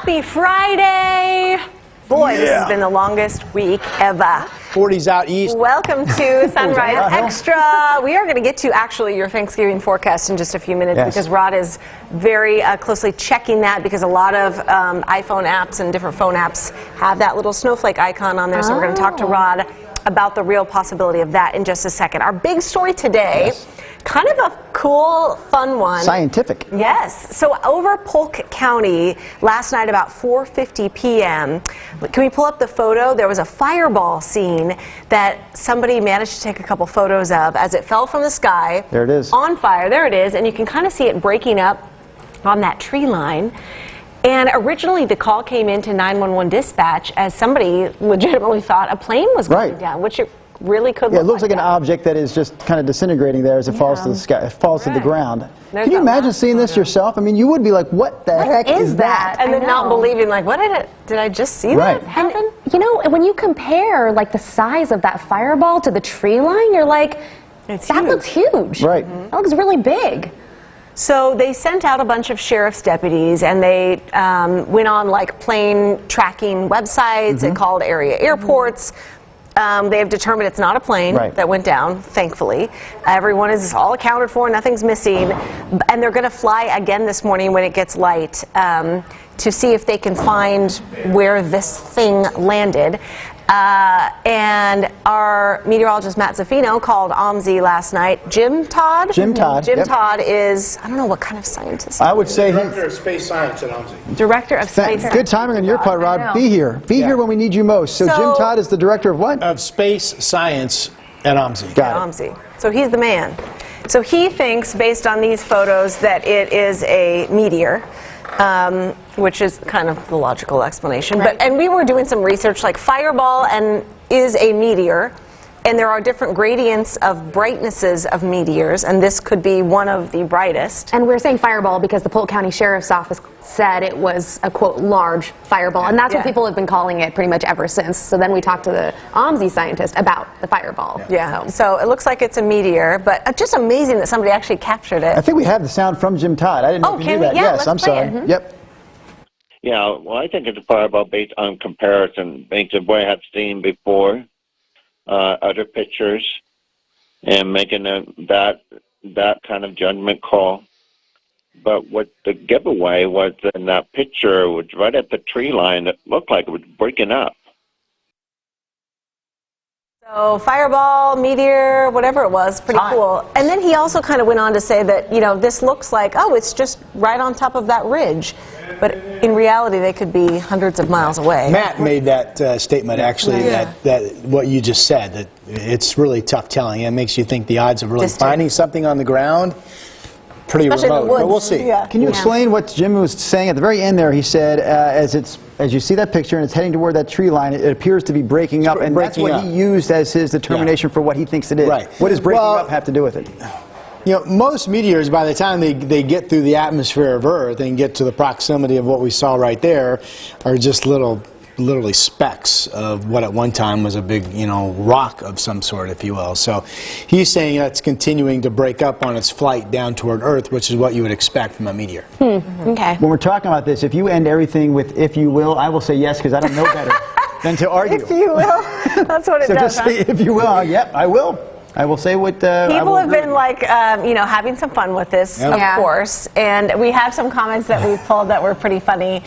Happy Friday! Boy, this has been the longest week ever. 40s out east. Welcome to Sunrise Extra. We are going to get to actually your Thanksgiving forecast in just a few minutes because Rod is very closely checking that because a lot of iPhone apps and different phone apps have that little snowflake icon on there. So we're going to talk to Rod about the real possibility of that in just a second. Our big story today, kind of a cool, fun one. Scientific. Yes. So over Polk County last night about 4:50 p.m., can we pull up the photo? There was a fireball scene that somebody managed to take a couple photos of as it fell from the sky. There it is. On fire. There it is. And you can kind of see it breaking up on that tree line. And originally the call came into 911 dispatch as somebody legitimately thought a plane was going down, which it really could look like. It looks like an object that is just kind of disintegrating there as it falls to the sky, falls to the ground. Can you imagine seeing this yourself? I mean, you would be like, what the heck is that? And then not believing, like, what did I just see that happen? And, you know, when you compare, like, the size of that fireball to the tree line, you're like, that looks huge. Right. That looks really big. So they sent out a bunch of sheriff's deputies, and they went on like plane tracking websites and called area airports. They have determined it's not a plane that went down, thankfully. Everyone is all accounted for, nothing's missing. And they're going to fly again this morning when it gets light to see if they can find where this thing landed. And our meteorologist Matt Zaffino called OMSI last night. Jim Todd? Jim Todd. Jim Todd is, I don't know what kind of scientist. I would say Director of Space Science at OMSI. Director of Space Science. Good timing on your part, Rod. Be here. Be here when we need you most. So Jim Todd is the director of what? Of Space Science at OMSI. Got it. OMSI. So he's the man. So he thinks, based on these photos, that it is a meteor. Which is kind of the logical explanation. And we were doing some research, like fireball is a meteor, and there are different gradients of brightnesses of meteors, and this could be one of the brightest. And we're saying fireball because the Polk County Sheriff's Office said it was a, quote, large fireball, and that's what people have been calling it pretty much ever since. So then we talked to the OMSI scientist about the fireball. So it looks like it's a meteor, but just amazing that somebody actually captured it. I think we have the sound from Jim Todd. I didn't know if you knew that. Yes, I'm sorry. Yep. Yeah, well, I think it's a fireball based on comparison, things that we have seen before, other pictures, and making that kind of judgment call. But what the giveaway was in that picture was right at the tree line. It looked like it was breaking up. So fireball, meteor, whatever it was, pretty cool. And then he also kind of went on to say that, you know, this looks like, oh, it's just right on top of that ridge. But in reality, they could be hundreds of miles away. Matt made that statement, actually, that what you just said, that it's really tough telling. It makes you think the odds of really finding something on the ground, pretty remote, but we'll see. Can you explain what Jim was saying at the very end there? He said, as you see that picture and it's heading toward that tree line, it appears to be breaking up, and that's what he used as his determination for what he thinks it is. What does breaking up have to do with it? You know, most meteors, by the time they get through the atmosphere of Earth and get to the proximity of what we saw right there, are just literally specks of what at one time was a big, you know, rock of some sort, if you will. So he's saying that's continuing to break up on its flight down toward Earth, which is what you would expect from a meteor. Okay. When we're talking about this, if you end everything with "if you will," I will say yes, because I don't know better than to argue. If you will. That's what it so does. So just say, if you will. Yep, I will. I will say what people have been like, you know, having some fun with this, of course. And we have some comments that we pulled that were pretty funny.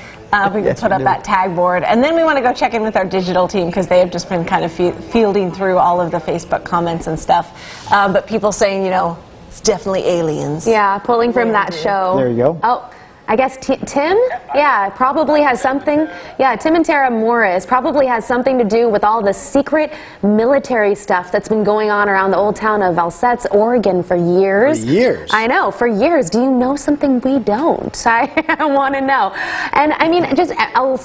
We can put up that tag board. And then we want to go check in with our digital team because they have just been kind of fielding through all of the Facebook comments and stuff. But people saying, you know, it's definitely aliens. Yeah, pulling from that show. There you go. Oh. I guess Tim? Yeah, probably has something. Yeah, Tim and Tara Morris probably has something to do with all the secret military stuff that's been going on around the old town of Alsetts, Oregon for years. For years. I know, for years. Do you know something we don't? I want to know. And I mean, just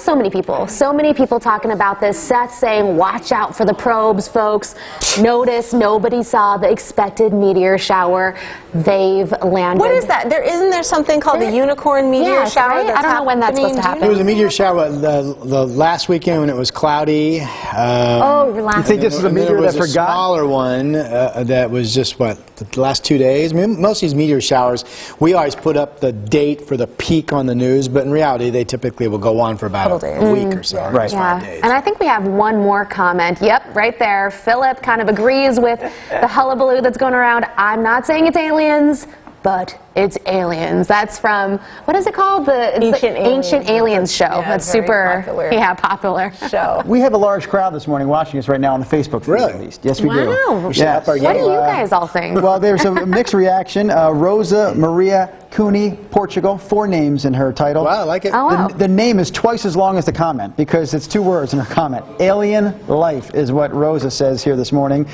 so many people talking about this. Seth saying, watch out for the probes, folks. Notice nobody saw the expected meteor shower. They've landed. What is that? Isn't there something called the unicorn meteor Yes, shower right? that's I don't know when that's supposed to happening? happen. There was a meteor shower the last weekend when it was cloudy. Oh, you're laughing. You think this is a And then meteor there was that a forgot? smaller one that was just, the last 2 days? I mean, most of these meteor showers, we always put up the date for the peak on the news, but in reality, they typically will go on for about a week or so. Right. Yeah, 5 days. and I think we have one more comment. Yep, right there. Philip kind of agrees with the hullabaloo that's going around. I'm not saying it's aliens, but it's aliens. That's from, what is it called? It's the Ancient Aliens show. Yeah, that's very super popular. popular Show. We have a large crowd this morning watching us right now on the Facebook feed, Really? at least. Yes, we do. Wow. We should up our What do game. you guys all think? Well, there's a mixed reaction. Rosa Maria Cooney, Portugal, 4 names in her title. Wow, I like it. Oh, wow. The name is twice as long as the comment because it's 2 words in her comment. Alien life is what Rosa says here this morning.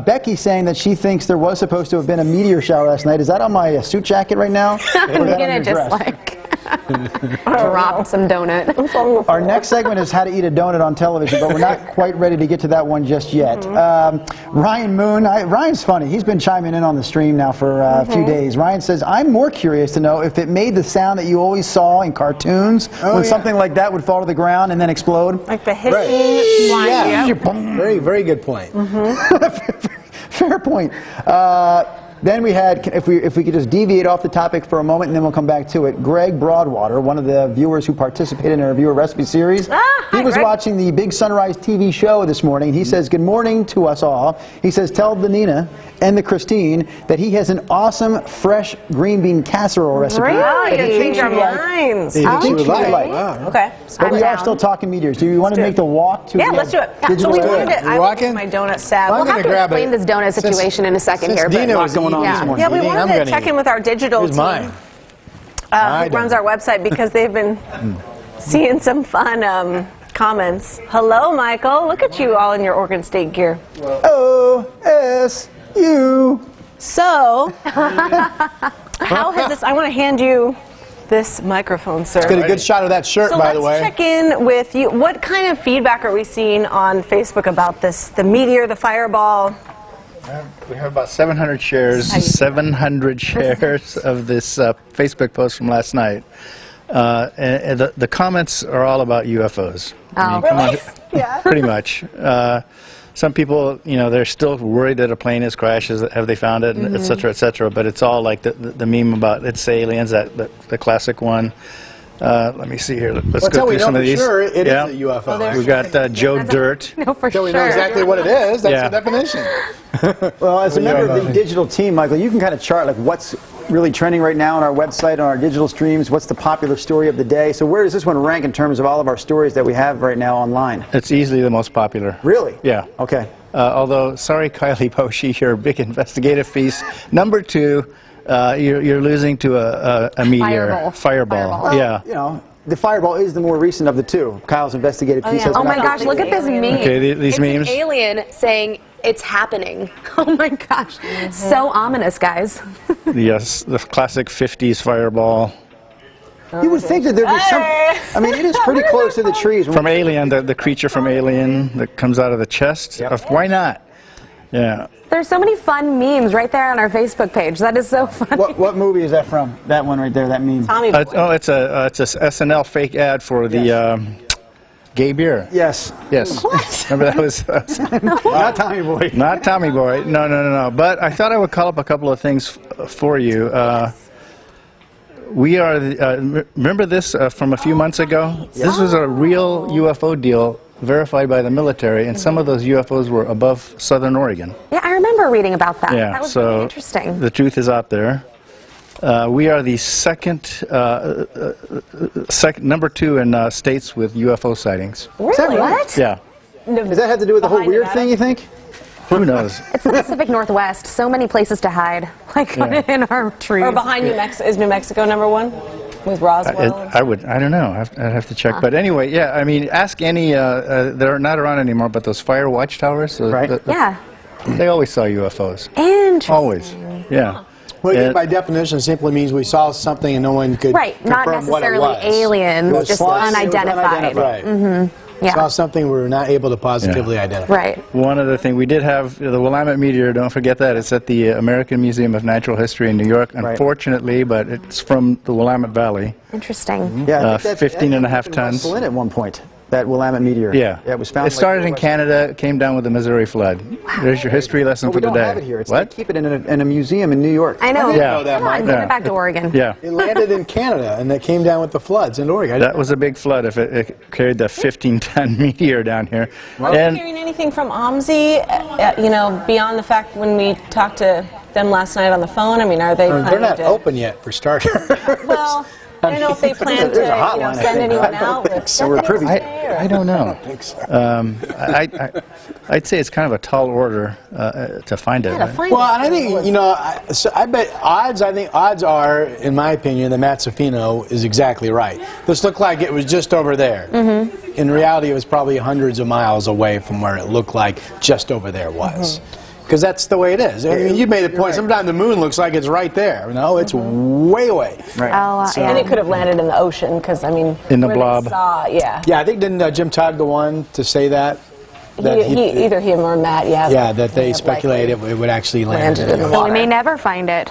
Becky saying that she thinks there was supposed to have been a meteor shower last night. Is that on my suit jacket right now? I'm Or is that on gonna your just dress? drop some donut. Our next segment is how to eat a donut on television, but we're not quite ready to get to that one just yet. Ryan Moon, Ryan's funny. He's been chiming in on the stream now for a few days. Ryan says, I'm more curious to know if it made the sound that you always saw in cartoons when something like that would fall to the ground and then explode. Like the hissing flying. Yeah. Very, very good point. Fair point. Then we had, if we could just deviate off the topic for a moment and then we'll come back to it, Greg Broadwater, one of the viewers who participated in our viewer recipe series. He was watching the Big Sunrise TV show this morning. He says, good morning to us all. He says, tell the Nina and the Christine that he has an awesome fresh green bean casserole recipe. Really? that You he changed thinks our you like. minds. That he thinks you would like. Wow. Okay. But we I'm are still down. talking meteors. Do you want to make the walk to Yeah, the let's do it. So digital we area? wanted to, You I will walking? get my donut stab. Well, I'm We'll gonna have to grab explain it. this donut situation in a second Since here. Dina but was going on this morning. Yeah, we eating, I'm wanted to gonna check eat. in with our digital Here's team. mine. Who runs our website because they've been seeing some fun comments. Hello, Michael. Look at you all in your Oregon State gear. O-S-U. So, how has this? I want to hand you this microphone, sir. Get a good shot of that shirt, So by the way. let's check in with you. What kind of feedback are we seeing on Facebook about this? The meteor, the fireball. We have about 700 shares. 700 shares of this Facebook post from last night. And the comments are all about UFOs. Oh, come on, Yeah. pretty much. Some people, they're still worried that a plane has crashed. Have they found it, et cetera, et cetera. But it's all like the meme about it's aliens, the classic one. Let me see here. Let's Well, go until we through know some for of these. sure it is Yeah. a UFO. We've got Joe Dirt. No, for Until we sure. know exactly what it is, that's Yeah. the definition. Well, as a member of the digital team, Michael, you can kind of chart like what's really trending right now on our website, on our digital streams. What's the popular story of the day? So where does this one rank in terms of all of our stories that we have right now online? It's easily the most popular. Really? Yeah. Okay. Although, sorry, Kylie Boshi, your big investigative piece. Number 2, you're losing to a meteor. Fireball. Well, Yeah. You know, the fireball is the more recent of the two. Kyle's investigative piece has Oh my not- gosh, look at this meme. Okay, these memes. It's an alien saying it's happening. Oh my gosh. So ominous, guys. Yes, the classic 50s fireball. You would think that there'd be some. I mean, it is pretty close to the trees. From Alien, the creature from Alien that comes out of the chest. Why not? Yeah. There's so many fun memes right there on our Facebook page. That is so funny. What movie is that from? That one right there, that meme. Tommy Boy. It's a SNL fake ad for the gay beer. Yes. Yes. Remember that was Not Tommy Boy. not Tommy Boy. No. But I thought I would call up a couple of things for you. We are. Remember this from a few months ago? This was a real UFO deal verified by the military, and some of those UFOs were above Southern Oregon. Yeah, I remember reading about that. Yeah, That was so really interesting. the truth is out there. We are the number 2 in states with UFO sightings. Really? that right? What? Yeah. Does that have to do with the whole Behind weird Nevada? thing, you think? Who knows? It's the Pacific Northwest. So many places to hide, like in our trees. Or behind New Mexico. Is New Mexico number 1? With Roswell? I don't know. I'd have to check. But anyway, yeah. I mean, ask any. They're not around anymore. But those fire watchtowers. Right. Yeah. They always saw UFOs. Interesting. Always. Yeah. Well, And- by definition, simply means we saw something and no one could Right, not confirm what it necessarily was. aliens, It was just flying, it was unidentified. Right. Yeah. saw something we were not able to positively identify. Right. One other thing, we did have the Willamette meteor, don't forget that. It's at the American Museum of Natural History in New York, unfortunately, but it's from the Willamette Valley. Interesting. Yeah, 15 and a half tons. Flint at one point. That Willamette meteor. Yeah. It was found. It started in Canada, came down with the Missouri flood. There's your history lesson But for we don't today. have it here. It's What? They keep it in a museum in New York. I know. didn't know that, Come on, Mike. give Yeah. it back to Oregon. Yeah. It landed in Canada, and it came down with the floods in Oregon. That was a big flood if it carried the 15-ton meteor down here. Are you And hearing anything from OMSI, you know, beyond the fact when we talked to them last night on the phone? I mean, are they They're planning not to... open yet, for starters. Well, I don't know if they plan to, There's a you know, hotline, I send think. anyone I don't out think with so. We're privy. I don't know. I'd say it's kind of a tall order to find it. Yeah, to right? find Well, it. and I think, you know, I bet odds are, in my opinion, that Matt Safino is exactly right. This looked like it was just over there. Mm-hmm. In reality, it was probably hundreds of miles away from where it looked like just over there was. Because that's the way it is. I mean, you made the point. Sometimes the moon looks like it's right there. No, it's way away. Right. Oh, And it could have landed in the ocean because, I mean, In the where they blob. saw, yeah. Yeah, I think didn't Jim Todd go on to say that? Either him or Matt, yeah. Yeah, that they Yeah, speculated it would actually land Landed in the in So we water. may never find it.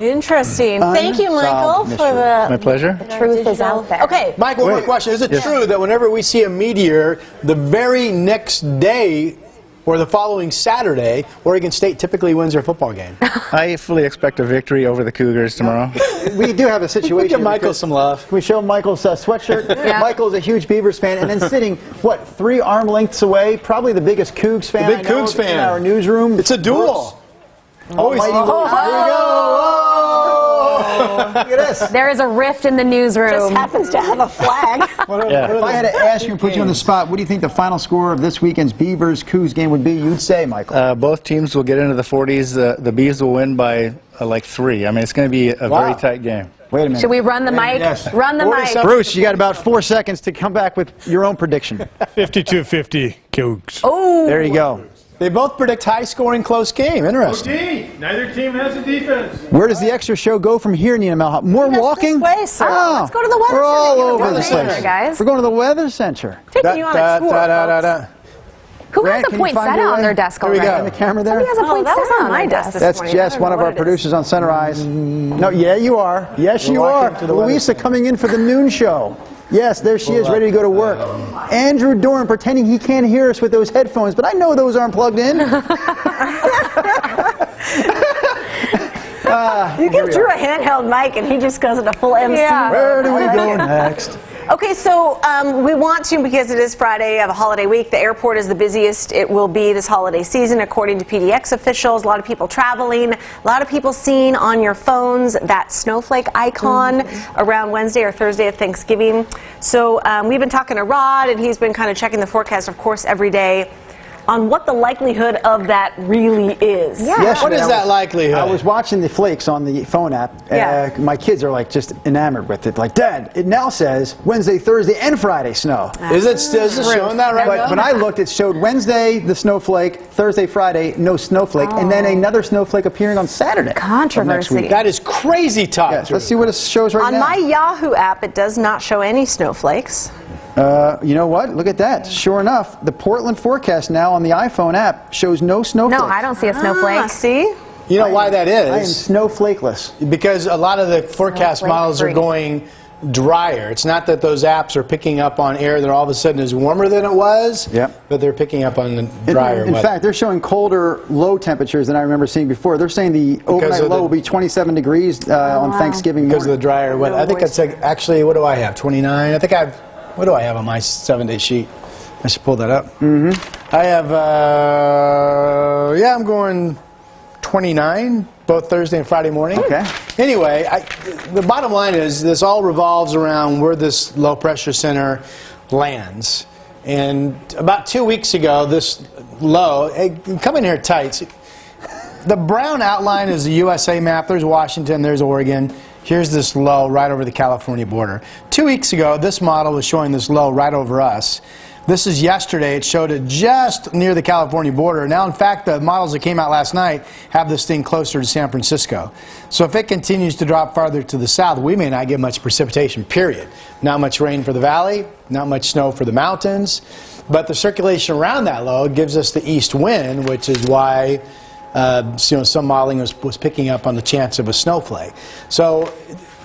Interesting. Thank you, Michael, for the... My pleasure. Truth is out there. Okay. Michael, one more question. Is it true that whenever we see a meteor, the very next day or the following Saturday, Oregon State typically wins their football game? I fully expect a victory over the Cougars tomorrow. We do have a situation. Give Michael because- some love. Can we show Michael's sweatshirt? Yeah. Michael's a huge Beavers fan, and then sitting, what, 3 arm lengths away, probably the biggest Cougs fan The big I know Cougs fan. in our newsroom. It's a duel. Always. Here we go. Oh! Look at this. There is a rift in the newsroom. Just happens to have a flag. If I had to ask you and put you on the spot, what do you think the final score of this weekend's Beavers-Cougs game would be? You'd say, Michael. Both teams will get into the 40s. The Bees will win by like 3. I mean, it's going to be a very tight game. Wait a minute. Should we run the mic? Yes. Run the mic. Bruce, you got about 4 seconds to come back with your own prediction. 52-50 Cougs. Oh. There you go. They both predict high-scoring, close game. Interesting. Neither team has a defense. Where does the extra show go from here, Nina Malhoff? More That's walking? this way, sir. Oh, Let's go to the weather We're all center. over the Weather center, place. guys. We're going to the weather center. Taking you on a tour, folks. Who has Grant, a can you find poinsettia your on way? their desk Here we already? go. In the camera there? Somebody has a Oh, that was poinsettia on my their desk this That's morning. I Jess, don't one know of what our it is. producers on Center Eyes. No, yeah, you are. Yes, you We're are. walking to the weather Louisa center. coming in for the noon show. Yes, there she is, ready to go to work. Andrew Dorn pretending he can't hear us with those headphones, but I know those aren't plugged in. You give Drew a handheld mic and he just goes into full MC. Yeah. Where do we go next? Okay, so we want to, because it is Friday of a holiday week, the airport is the busiest it will be this holiday season, according to PDX officials. A lot of people traveling, a lot of people seeing on your phones that snowflake icon around Wednesday or Thursday of Thanksgiving. So we've been talking to Rod, and he's been kind of checking the forecast, of course, every day on what the likelihood of that really is. Yeah. Yesterday, What is that likelihood? I was watching the flakes on the phone app. Yeah. My kids are like just enamored with it. Like, Dad, it now says Wednesday, Thursday, and Friday snow. Is it showing that right But now? when I looked, it showed Wednesday, the snowflake, Thursday, Friday, no snowflake, and then another snowflake appearing on Saturday. of next Controversy. week. That is crazy talk. Yes, Drew. let's see what it shows right On now. my Yahoo app, it does not show any snowflakes. You know what? Look at that. Sure enough, the Portland forecast now on the iPhone app shows no snowflake. No, I don't see a snowflake. Ah, see? You know why that I am is? snowflakeless. Because a lot of the forecast Snowflake models are free. going drier. It's not that those apps are picking up on air that all of a sudden is warmer than it was, Yep. but they're picking up on the drier In weather. fact, they're showing colder low temperatures than I remember seeing before. They're saying the overnight of low the- will be 27 degrees on Thanksgiving because of the morning. drier weather. I think that's actually, what do I have? 29? I think what do I have on my 7-day sheet? I should pull that up. Mm-hmm. I have, I'm going 29, both Thursday and Friday morning. Okay. Anyway, the bottom line is this all revolves around where this low pressure center lands. And about 2 weeks ago, this low, come in here tight. The brown outline is the USA map. There's Washington, there's Oregon. Here's this low right over the California border. 2 weeks ago, this model was showing this low right over us. This is yesterday. It showed it just near the California border. Now, in fact, the models that came out last night have this thing closer to San Francisco. So if it continues to drop farther to the south, we may not get much precipitation, period. Not much rain for the valley, not much snow for the mountains. But the circulation around that low gives us the east wind, which is why some modeling was picking up on the chance of a snowflake. So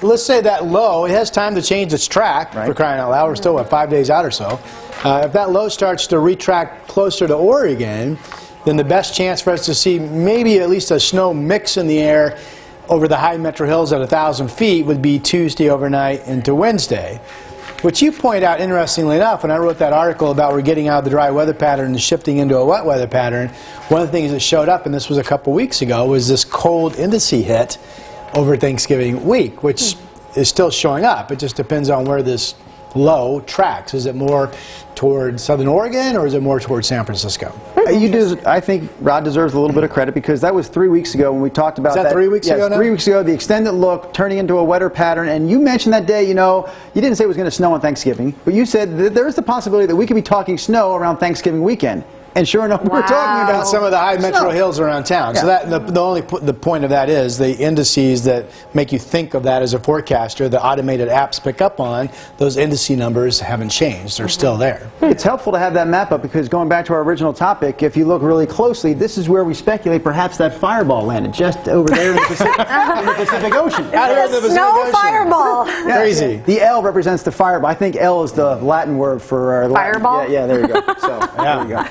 let's say that low, it has time to change its track, for crying out loud. We're still, 5 days out or so. If that low starts to retract closer to Oregon, then the best chance for us to see maybe at least a snow mix in the air over the high metro hills at 1,000 feet would be Tuesday overnight into Wednesday. Which you point out, interestingly enough, when I wrote that article about we're getting out of the dry weather pattern and shifting into a wet weather pattern, one of the things that showed up, and this was a couple weeks ago, was this cold indice hit over Thanksgiving week, which is still showing up. It just depends on where this low tracks. Is it more toward southern Oregon or is it more toward San Francisco? I think Rod deserves a little bit of credit because that was 3 weeks ago when we talked about that. Is that 3 weeks ago now? 3 weeks ago, the extended look turning into a wetter pattern. And you mentioned that day, you didn't say it was going to snow on Thanksgiving, but you said that there is the possibility that we could be talking snow around Thanksgiving weekend. And sure enough, we're talking about some of the high metro hills around town. Yeah. So that the point of that is the indices that make you think of that as a forecaster, the automated apps pick up on, those indice numbers haven't changed. They're still there. It's helpful to have that map up because going back to our original topic, if you look really closely, this is where we speculate perhaps that fireball landed, just over there in the Pacific Ocean. Out here in the Pacific Snow Ocean. fireball. Yeah. Crazy. The L represents the fireball. I think L is the Latin word for Fireball? Yeah, there you go. So, there you go.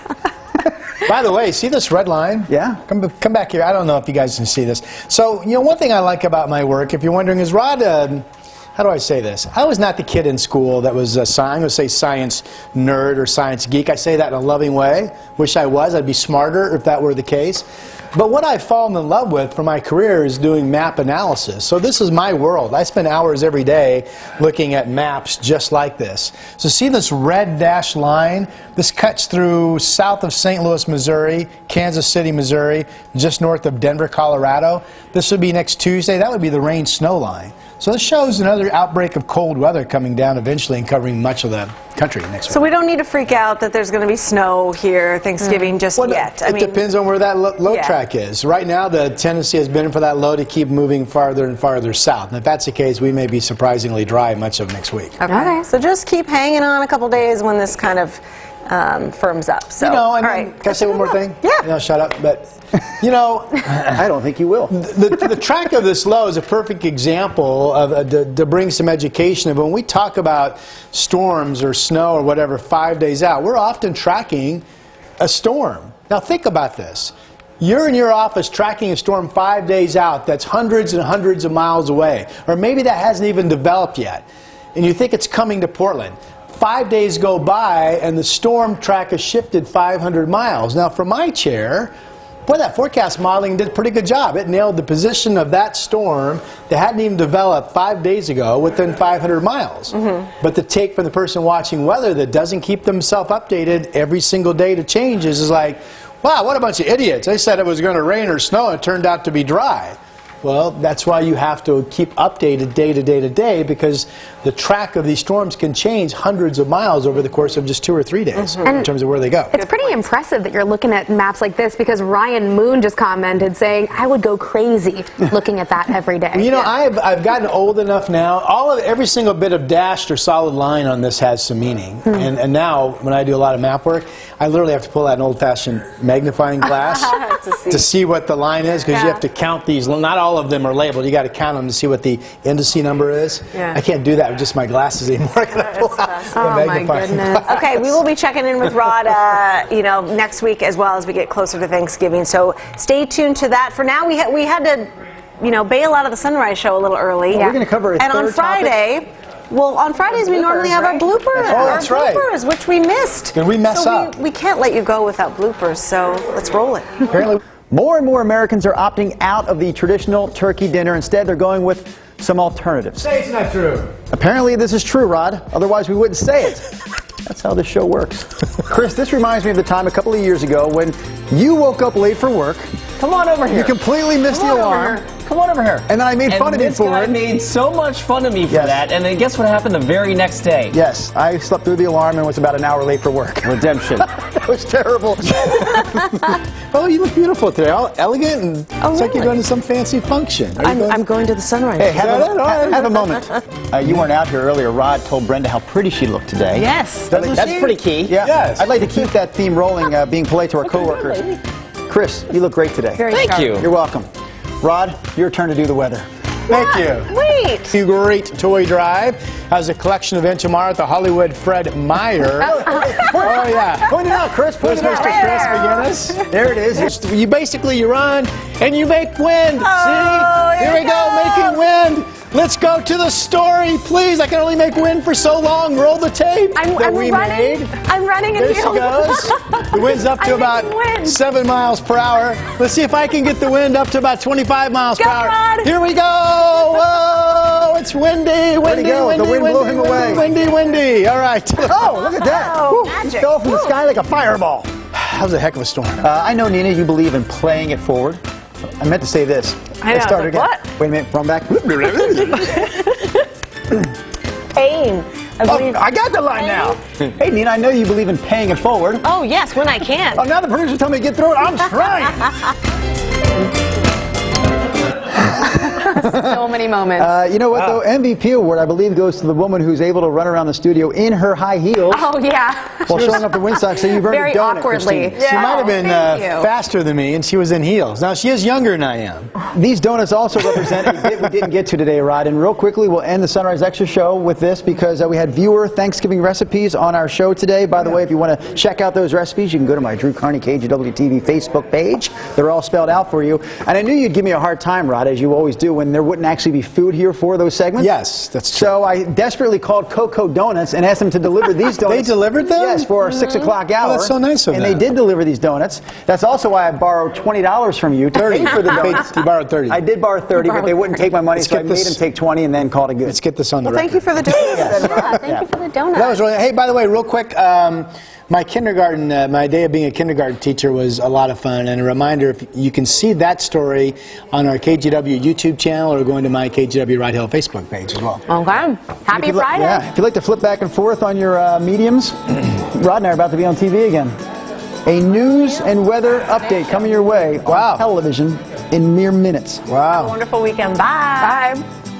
By the way, see this red line? Yeah. Come back here. I don't know if you guys can see this. So, one thing I like about my work, if you're wondering, is Rod, how do I say this? I was not the kid in school that was I'm going to say science nerd or science geek. I say that in a loving way. Wish I was. I'd be smarter if that were the case. But what I've fallen in love with for my career is doing map analysis. So this is my world. I spend hours every day looking at maps just like this. So see this red dashed line? This cuts through south of St. Louis, Missouri, Kansas City, Missouri, just north of Denver, Colorado. This would be next Tuesday. That would be the rain-snow line. So this shows another outbreak of cold weather coming down eventually and covering much of the country next week. So we don't need to freak out that there's going to be snow here Thanksgiving just yet. It depends on where that low track is. Right now, the tendency has been for that low to keep moving farther and farther south. And if that's the case, we may be surprisingly dry much of next week. Okay. So just keep hanging on a couple days when this kind of firms up. So, all right. Can I say one more thing? Yeah. Shut up. But, I don't think you will. The track of this low is a perfect example of to bring some education. But when we talk about storms or snow or whatever 5 days out, we're often tracking a storm. Now think about this. You're in your office tracking a storm 5 days out that's hundreds and hundreds of miles away. Or maybe that hasn't even developed yet. And you think it's coming to Portland. 5 days go by and the storm track has shifted 500 miles. Now from my chair, boy, that forecast modeling did a pretty good job. It nailed the position of that storm that hadn't even developed 5 days ago within 500 miles. But the take from the person watching weather that doesn't keep themselves updated every single day to changes is like, wow, what a bunch of idiots. They said it was going to rain or snow and it turned out to be dry. Well, that's why you have to keep updated day to day to day because the track of these storms can change hundreds of miles over the course of just 2 or 3 days in terms of where they go. It's pretty impressive that you're looking at maps like this because Ryan Moon just commented saying, I would go crazy looking at that every day. Well, I've gotten old enough now. Every single bit of dashed or solid line on this has some meaning. And now, when I do a lot of map work, I literally have to pull out an old-fashioned magnifying glass to see what the line is because you have to count these. Not all of them are labeled. You got to count them to see what the indice number is. I can't do that with just my glasses anymore. I gotta pull out the magnifying glass. Okay, we will be checking in with Rod, next week as well as we get closer to Thanksgiving. So stay tuned to that. For now, we had to, bail out of the Sunrise Show a little early. We're going to cover a and third on Friday. topic. Well, on Fridays we normally have our bloopers. That's right. Bloopers, which we missed. And we mess up. We can't let you go without bloopers. So let's roll it. Apparently. More and more Americans are opting out of the traditional turkey dinner. Instead, they're going with some alternatives. Say it's not true. Apparently, this is true, Rod. Otherwise, we wouldn't say it. That's how this show works. Chris, this reminds me of the time a couple of years ago when you woke up late for work. Come on over here. You completely missed the alarm. come on over here. And then I made fun of you for this guy it. made so much fun of me for Yes. that, and then guess what happened the very next day? Yes, I slept through the alarm and was about an hour late for work. Redemption. That was terrible. Oh, you look beautiful today. All elegant, and it's like you're really? going to some fancy function. I'm going to the sunrise. Hey, that it? have a moment. You weren't out here earlier. Rod told Brenda how pretty she looked today. Yes. That's pretty key. Yeah. Yes. I'd like to keep that theme rolling, being polite to our coworkers. Chris, you look great today. Thank sharp. you. You're welcome. Rod, your turn to do the weather. Thank you. Wait. A great toy drive has a collection event tomorrow at the Hollywood Fred Meyer. Oh, yeah. Point it out, Chris. Point Here's it out. Mr. Chris McGinnis. There it is. You basically you run and you make wind. See? Here we go, making wind. Let's go to the story, please. I can only make wind for so long. Roll the tape I'm that we running. made. I'm running in There she heels. goes. The wind's up to I'm about making wind. 7 miles per hour. Let's see if I can get the wind up to about 25 miles per Go, hour. Rod. Here we go. Whoa, it's windy, windy, go? The windy, wind blew windy, him away. windy, windy. All right. Oh, look at that. Oh, Whew. magic. Fell from the sky like a fireball. That was a heck of a storm. I know, Nina, you believe in playing it forward. I meant to say this. I know, Let's start I was like, again. Wait a minute, run back. Pain. I believe. I got the line now. Hey, Nina, I know you believe in paying it forward. Oh, yes, when I can. Oh, now the producer told me to get through it. I'm trying. So many moments. You know what, though? MVP award, I believe, goes to the woman who's able to run around the studio in her high heels Oh, yeah. while showing up the wind sock. So you've earned Very a donut, awkwardly. Christine. She might have been thank you. faster than me, and she was in heels. Now, she is younger than I am. These donuts also represent a bit we didn't get to today, Rod. And real quickly, we'll end the Sunrise Extra show with this because we had viewer Thanksgiving recipes on our show today. By the way, if you want to check out those recipes, you can go to my Drew Carney KGW TV Facebook page. They're all spelled out for you. And I knew you'd give me a hard time, Rod, as you always do, when there wouldn't actually be food here for those segments. Yes, that's true. So I desperately called Coco Donuts and asked them to deliver these donuts. They delivered them? Yes, for our 6 o'clock hour. Oh, that's so nice of And them. they did deliver these donuts. That's also why I borrowed $20 from you to pay for the donuts. You borrowed 30. I did borrow 30, but they wouldn't take my money, Let's so I get made this- them take 20 and then called it good. Let's get this on the Thank record. you for the donuts. Yeah, thank you for the donut. That was really. Hey, by the way, real quick, my kindergarten, my day of being a kindergarten teacher was a lot of fun. And a reminder, if you can see that story on our KGW YouTube channel or going to my KGW Ride Hill Facebook page as well. Okay. Happy Friday. Yeah, if you'd like to flip back and forth on your mediums, Rod and I are about to be on TV again. A news and weather update coming your way on television in mere minutes. Wow. Wonderful weekend. Bye. Bye.